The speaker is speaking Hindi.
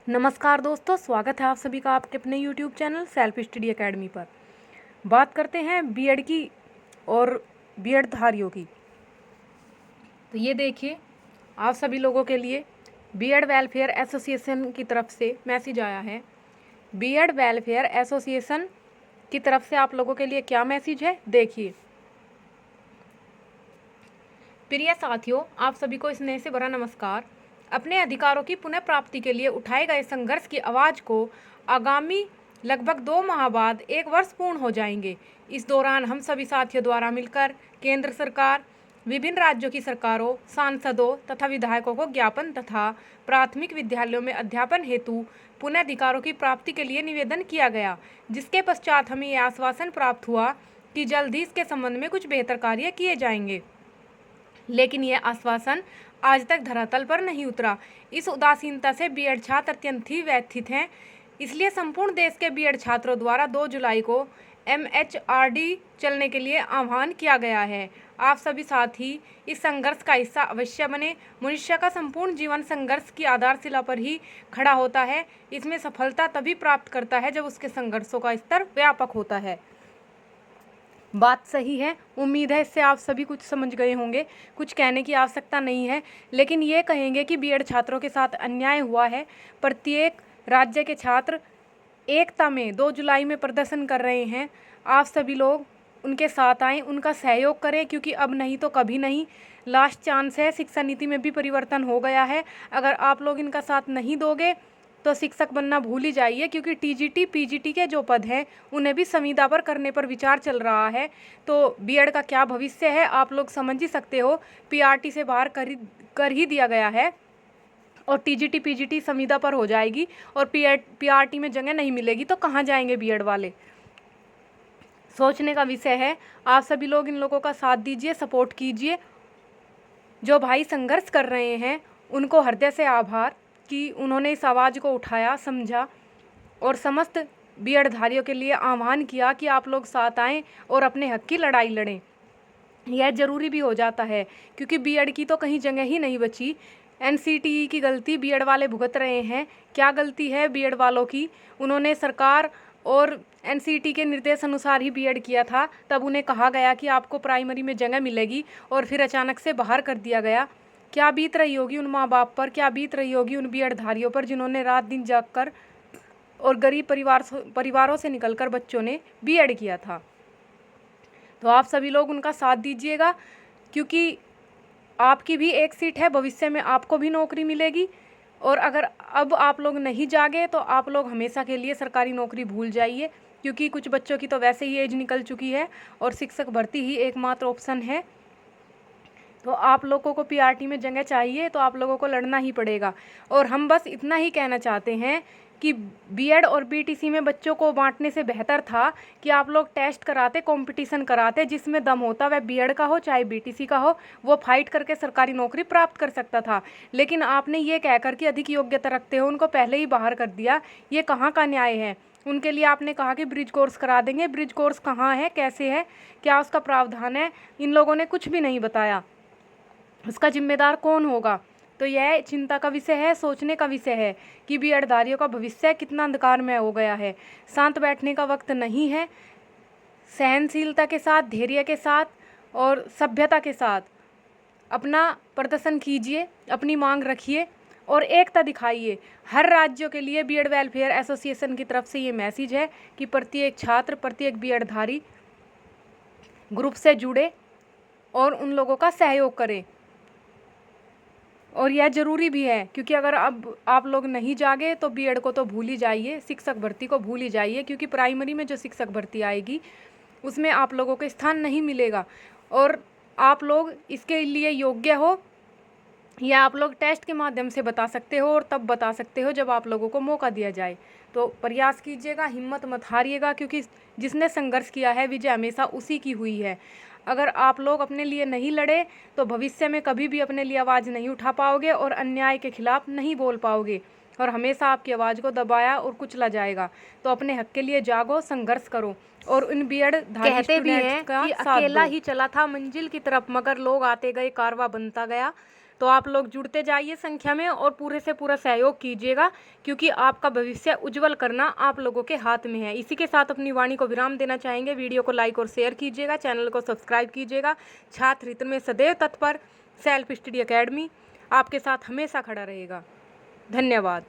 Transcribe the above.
नमस्कार दोस्तों, स्वागत है आप सभी का आपके अपने YouTube channel self study academy पर। बात करते हैं बीएड की और बीएड धारियों की। तो ये देखिए, आप सभी लोगों के लिए बीएड वेलफेयर एसोसिएशन की तरफ से मैसेज आया है। बीएड वेलफेयर एसोसिएशन की तरफ से आप लोगों के लिए क्या मैसेज है, देखिए। प्रिय साथियों, आप सभी को स्नेह से भरा नमस्कार। अपने अधिकारों की पुनः प्राप्ति के लिए उठाए गए संघर्ष की आवाज़ को आगामी लगभग 2 माह बाद 1 वर्ष पूर्ण हो जाएंगे। इस दौरान हम सभी साथियों द्वारा मिलकर केंद्र सरकार, विभिन्न राज्यों की सरकारों, सांसदों तथा विधायकों को ज्ञापन तथा प्राथमिक विद्यालयों में अध्यापन हेतु पुनः अधिकारों की प्राप्ति के लिए निवेदन किया गया, जिसके पश्चात हमें यह आश्वासन प्राप्त हुआ कि जल्द ही इसके संबंध में कुछ बेहतर कार्य किए जाएंगे। लेकिन यह आश्वासन आज तक धरातल पर नहीं उतरा। इस उदासीनता से बीएड छात्र अत्यंत ही व्यथित हैं। इसलिए संपूर्ण देश के बीएड छात्रों द्वारा 2 जुलाई को एमएचआरडी चलने के लिए आह्वान किया गया है। आप सभी साथी इस संघर्ष का हिस्सा अवश्य बने। मनुष्य का संपूर्ण जीवन संघर्ष की आधारशिला पर ही खड़ा होता है। इसमें सफलता तभी प्राप्त करता है जब उसके संघर्षों का स्तर व्यापक होता है। बात सही है। उम्मीद है इससे आप सभी कुछ समझ गए होंगे। कुछ कहने की आवश्यकता नहीं है, लेकिन ये कहेंगे कि बीएड छात्रों के साथ अन्याय हुआ है। प्रत्येक राज्य के छात्र एकता में 2 जुलाई में प्रदर्शन कर रहे हैं। आप सभी लोग उनके साथ आएँ, उनका सहयोग करें, क्योंकि अब नहीं तो कभी नहीं। लास्ट चांस है। शिक्षा नीति में भी परिवर्तन हो गया है। अगर आप लोग इनका साथ नहीं दोगे तो शिक्षक बनना भूल ही जाइए, क्योंकि टीजीटी पीजीटी के जो पद हैं उन्हें भी संविदा पर करने पर विचार चल रहा है। तो बीएड का क्या भविष्य है आप लोग समझ ही सकते हो। पीआरटी से बाहर कर ही दिया गया है और टीजीटी पीजीटी संविदा पर हो जाएगी और पीआरटी में जगह नहीं मिलेगी, तो कहाँ जाएंगे बीएड वाले। सोचने का विषय है। आप सभी लोग इन लोगों का साथ दीजिए, सपोर्ट कीजिए। जो भाई संघर्ष कर रहे हैं उनको हृदय से आभार कि उन्होंने इस आवाज़ को उठाया, समझा और समस्त बीएड धारियों के लिए आह्वान किया कि आप लोग साथ आएं और अपने हक की लड़ाई लड़ें। यह ज़रूरी भी हो जाता है, क्योंकि बीएड की तो कहीं जगह ही नहीं बची। एनसीटीई की गलती बीएड वाले भुगत रहे हैं। क्या गलती है बीएड वालों की? उन्होंने सरकार और एनसीटी के निर्देश अनुसार ही बीएड किया था। तब उन्हें कहा गया कि आपको प्राइमरी में जगह मिलेगी और फिर अचानक से बाहर कर दिया गया। क्या बीत रही होगी उन माँ बाप पर, क्या बीत रही होगी उन बीएड धारियों पर जिन्होंने रात दिन जागकर और गरीब परिवारों से निकलकर बच्चों ने बीएड किया था। तो आप सभी लोग उनका साथ दीजिएगा, क्योंकि आपकी भी एक सीट है, भविष्य में आपको भी नौकरी मिलेगी। और अगर अब आप लोग नहीं जागे तो आप लोग हमेशा के लिए सरकारी नौकरी भूल जाइए, क्योंकि कुछ बच्चों की तो वैसे ही एज निकल चुकी है और शिक्षक भर्ती ही एकमात्र ऑप्शन है। तो आप लोगों को पीआरटी में जगह चाहिए तो आप लोगों को लड़ना ही पड़ेगा। और हम बस इतना ही कहना चाहते हैं कि बीएड और बीटीसी में बच्चों को बांटने से बेहतर था कि आप लोग टेस्ट कराते, कंपटीशन कराते। जिसमें दम होता वह बीएड का हो चाहे बीटीसी का हो, वो फाइट करके सरकारी नौकरी प्राप्त कर सकता था। लेकिन आपने ये कहकर कि अधिक योग्यता रखते हो उनको पहले ही बाहर कर दिया। ये कहाँ का न्याय है? उनके लिए आपने कहा कि ब्रिज कोर्स करा देंगे। ब्रिज कोर्स कहाँ है, कैसे है, क्या उसका प्रावधान है? इन लोगों ने कुछ भी नहीं बताया। उसका जिम्मेदार कौन होगा? तो यह चिंता का विषय है, सोचने का विषय है कि बीएड धारियों का भविष्य कितना अंधकारमय हो गया है। शांत बैठने का वक्त नहीं है। सहनशीलता के साथ, धैर्य के साथ और सभ्यता के साथ अपना प्रदर्शन कीजिए, अपनी मांग रखिए और एकता दिखाइए। हर राज्यों के लिए बीएड वेलफेयर एसोसिएशन की तरफ से ये मैसेज है कि प्रत्येक छात्र, प्रत्येक बीएड धारी ग्रुप से जुड़े और उन लोगों का सहयोग करें। और यह ज़रूरी भी है, क्योंकि अगर अब आप लोग नहीं जागे तो बीएड को तो भूल ही जाइए, शिक्षक भर्ती को भूल ही जाइए, क्योंकि प्राइमरी में जो शिक्षक भर्ती आएगी उसमें आप लोगों को स्थान नहीं मिलेगा। और आप लोग इसके लिए योग्य हो या आप लोग टेस्ट के माध्यम से बता सकते हो, और तब बता सकते हो जब आप लोगों को मौका दिया जाए। तो प्रयास कीजिएगा, हिम्मत मत हारिएगा, क्योंकि जिसने संघर्ष किया है विजय हमेशा उसी की हुई है। अगर आप लोग अपने लिए नहीं लड़े तो भविष्य में कभी भी अपने लिए आवाज़ नहीं उठा पाओगे और अन्याय के खिलाफ नहीं बोल पाओगे, और हमेशा आपकी आवाज़ को दबाया और कुचला जाएगा। तो अपने हक के लिए जागो, संघर्ष करो और उन बीएड धारी स्टूडेंट्स का साथ दो। अकेला ही चला था मंजिल की तरफ, मगर लोग आते गए, कारवां बनता गया। तो आप लोग जुड़ते जाइए संख्या में और पूरे से पूरा सहयोग कीजिएगा, क्योंकि आपका भविष्य उज्जवल करना आप लोगों के हाथ में है। इसी के साथ अपनी वाणी को विराम देना चाहेंगे। वीडियो को लाइक और शेयर कीजिएगा, चैनल को सब्सक्राइब कीजिएगा। छात्र हित में सदैव तत्पर सेल्फ स्टडी एकेडमी आपके साथ हमेशा खड़ा रहेगा। धन्यवाद।